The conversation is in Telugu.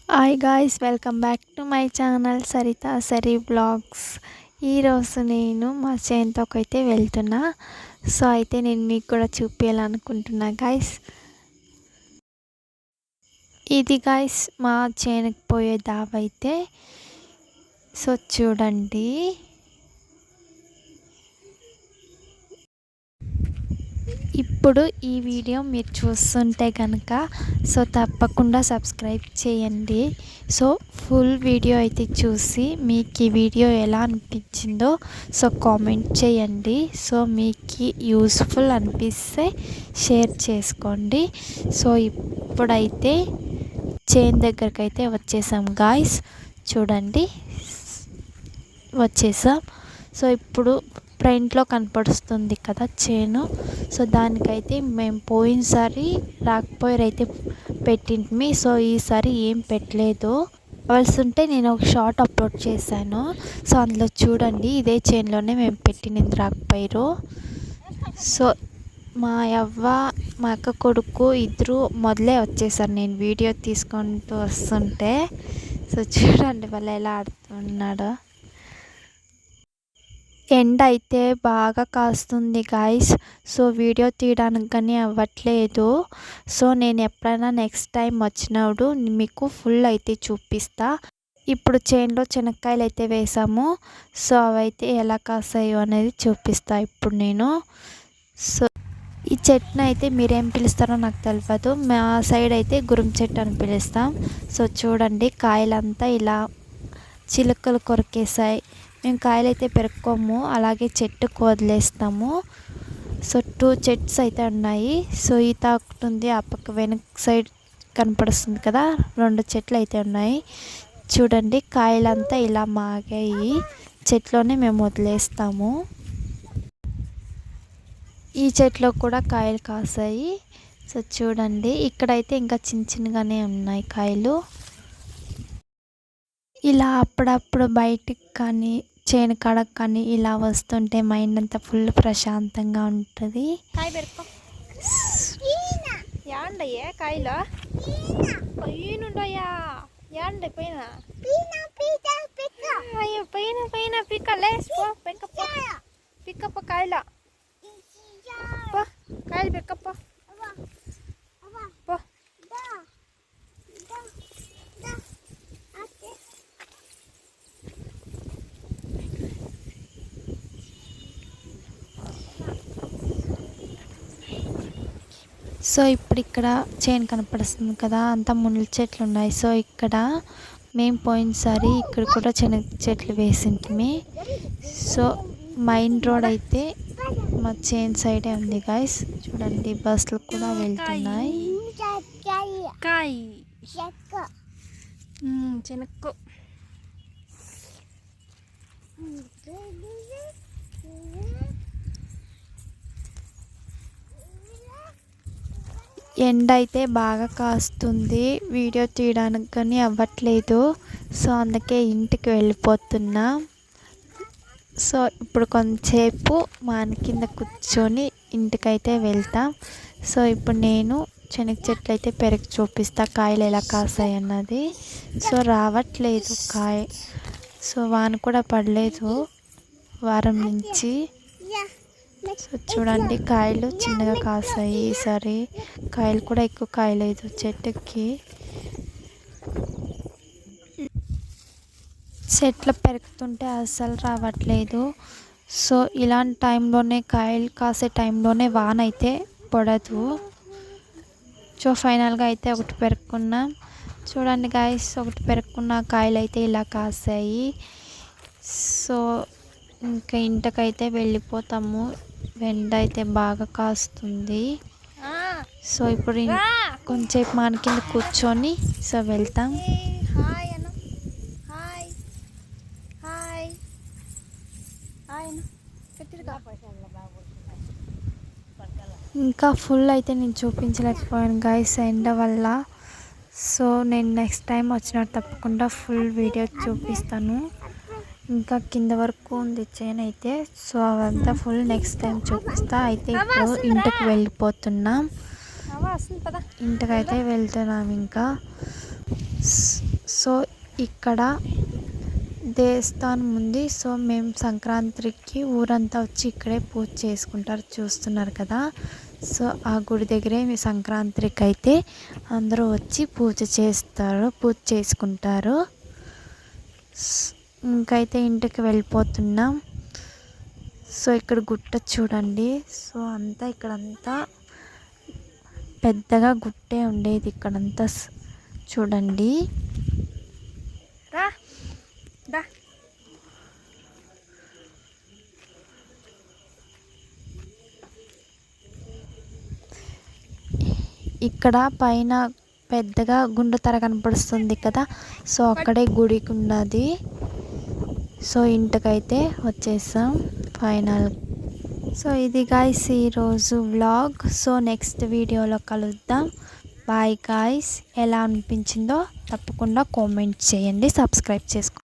Hi guys, welcome back to my channel Saritha సరి బ్లాగ్స్. ఈరోజు నేను మా చేనుతోకి అయితే వెళ్తున్నా. సో అయితే నేను మీకు కూడా చూపించాలనుకుంటున్నా గాయ్స్. ఇది గాయ్స్ మా చేనుకి పోయే దావైతే. సో చూడండి, ఇప్పుడు ఈ వీడియో మీరు చూస్తుంటే కనుక సో తప్పకుండా సబ్స్క్రైబ్ చేయండి. సో ఫుల్ వీడియో అయితే చూసి మీకు ఈ వీడియో ఎలా అనిపించిందో సో కామెంట్ చేయండి. సో మీకు యూస్ఫుల్ అనిపిస్తే షేర్ చేసుకోండి. సో ఇప్పుడైతే చేను దగ్గరికి అయితే వచ్చేసాం గాయ్స్. చూడండి వచ్చేసాం. సో ఇప్పుడు ఫ్రంట్లో కనపడుస్తుంది కదా చేను. సో దానికైతే మేము పోయినసారి రాకపోయారు అయితే పెట్టింటిమి. సో ఈసారి ఏం పెట్టలేదు. కావాల్సి ఉంటే నేను ఒక షార్ట్ అప్లోడ్ చేశాను. సో అందులో చూడండి, ఇదే చేనులోనే మేము పెట్టినది రాకపోయారు. సో మా అవ్వ మా అక్క కొడుకు ఇద్దరు మొదలే వచ్చేసారు నేను వీడియో తీసుకుంటూ వస్తుంటే. సో చూడండి వాళ్ళు ఎలా ఆడుతున్నాడో. ఎండ అయితే బాగా కాస్తుంది గాయ్స్. సో వీడియో తీయడానికి కానీ అవ్వట్లేదు. సో నేను ఎప్పుడైనా నెక్స్ట్ టైం వచ్చినప్పుడు మీకు ఫుల్ అయితే చూపిస్తా. ఇప్పుడు చేనులో శనక్కాయలు అయితే వేసాము. సో అవైతే ఎలా కాసాయో అనేది చూపిస్తా ఇప్పుడు నేను. సో ఈ చెట్టును అయితే మీరేం పిలుస్తారో నాకు తెలియదు. మా సైడ్ అయితే గురుం చెట్టు అని పిలుస్తాం. సో చూడండి కాయలంతా ఇలా చిలుకలు కొరికేసాయి. మేము కాయలు అయితే పెరుక్కోము, అలాగే చెట్టుకు వదిలేస్తాము. సో 2 చెట్స్ అయితే ఉన్నాయి. సో ఈ తాకుతుంది, ఆ పక్క వెనక సైడ్ కనపడుస్తుంది కదా, 2 చెట్లు అయితే ఉన్నాయి. చూడండి కాయలంతా ఇలా మాగాయి, చెట్లోనే మేము వదిలేస్తాము. ఈ చెట్లో కూడా కాయలు కాసాయి. సో చూడండి ఇక్కడైతే ఇంకా చిన్న చిన్నగానే ఉన్నాయి కాయలు. ఇలా అప్పుడప్పుడు బయటికి కానీ చేను కాడకు కానీ ఇలా వస్తుంటే మైండ్ అంతా ఫుల్ ప్రశాంతంగా ఉంటుంది. యాండయ్యే కాయలు పైనుండయా యాండ పైన అయ్యో పైన పైన పిక్కలే పెక్కప్ప పిక్కప్ప కాయల కాయలు పెక్కప్ప. సో ఇప్పుడు ఇక్కడ చేను కనపడుతుంది కదా, అంతా ముళ్ళ చెట్లు ఉన్నాయి. సో ఇక్కడ మేము పోయినసారి ఇక్కడ కూడా శనగ చెట్లు వేసింటిమి. సో మెయిన్ రోడ్ అయితే మా చేను సైడే ఉంది గాయస్. చూడండి బస్సులు కూడా వెళ్తున్నాయి. చెనక్కు ఎండ అయితే బాగా కాస్తుంది, వీడియో తీయడానికి కానీ అవ్వట్లేదు. సో అందుకే ఇంటికి వెళ్ళిపోతున్నా. సో ఇప్పుడు కొంచెంసేపు మాన కింద కూర్చొని ఇంటికైతే వెళ్తాం. సో ఇప్పుడు నేను శనగ చెట్లు అయితే పెరగ చూపిస్తా, కాయలు ఎలా కాసాయి అన్నది. సో రావట్లేదు కాయ. సో వాన కూడా పడలేదు వారం నుంచి. సో చూడండి కాయలు చిన్నగా కాసాయి. ఈసారి కాయలు కూడా ఎక్కువ కాయలేదు చెట్టుకి. చెట్లు పెరుగుతుంటే అస్సలు రావట్లేదు. సో ఇలాంటి టైంలోనే కాయలు కాసే టైంలోనే వాన అయితే పడదు. సో ఫైనల్గా అయితే ఒకటి పెరుక్కున్నాం. చూడండి గాయస్, ఒకటి పెరుక్కున్న కాయలు అయితే ఇలా కాసాయి. సో ఇంకా ఇంటికైతే వెళ్ళిపోతాము. ఎండ అయితే బాగా కాస్తుంది. సో ఇప్పుడు కొంచెంసేపు మన కింద కూర్చొని సో వెళ్తాం. ఇంకా ఫుల్ అయితే నేను చూపించలేకపోయాను గాయస్ ఎండ వల్ల. సో నేను నెక్స్ట్ టైం వచ్చినట్టు తప్పకుండా ఫుల్ వీడియో చూపిస్తాను. ఇంకా కింద వరకు ఉంది చేను అయితే. సో అవంతా ఫుల్ నెక్స్ట్ టైం చూపిస్తా. అయితే ఇప్పుడు ఇంటికి వెళ్ళిపోతున్నాం. ఇంటికైతే వెళ్తున్నాం ఇంకా. సో ఇక్కడ దేవస్థానం ఉంది. సో మేము సంక్రాంతికి ఊరంతా వచ్చి ఇక్కడే పూజ చేసుకుంటారు, చూస్తున్నారు కదా. సో ఆ గుడి దగ్గరే మీ సంక్రాంతికి అయితే అందరూ వచ్చి పూజ చేసుకుంటారు. ఇంకైతే ఇంటికి వెళ్ళిపోతున్నాం. సో ఇక్కడ గుట్ట చూడండి. సో అంతా ఇక్కడంతా పెద్దగా గుట్టే ఉండేది ఇక్కడంతా చూడండి. ఇక్కడ పైన పెద్దగా గుండుతర కనపడుస్తుంది కదా. సో అక్కడే గుడికి ఉన్నది. సో ఇంటికైతే వచ్చేసాం ఫైనల్. సో ఇది గాయ్స్ ఈరోజు వ్లాగ్. సో నెక్స్ట్ వీడియోలో కలుద్దాం. Bye guys. ఎలా అనిపించిందో తప్పకుండా కామెంట్ చేయండి, సబ్స్క్రైబ్ చేసుకోండి.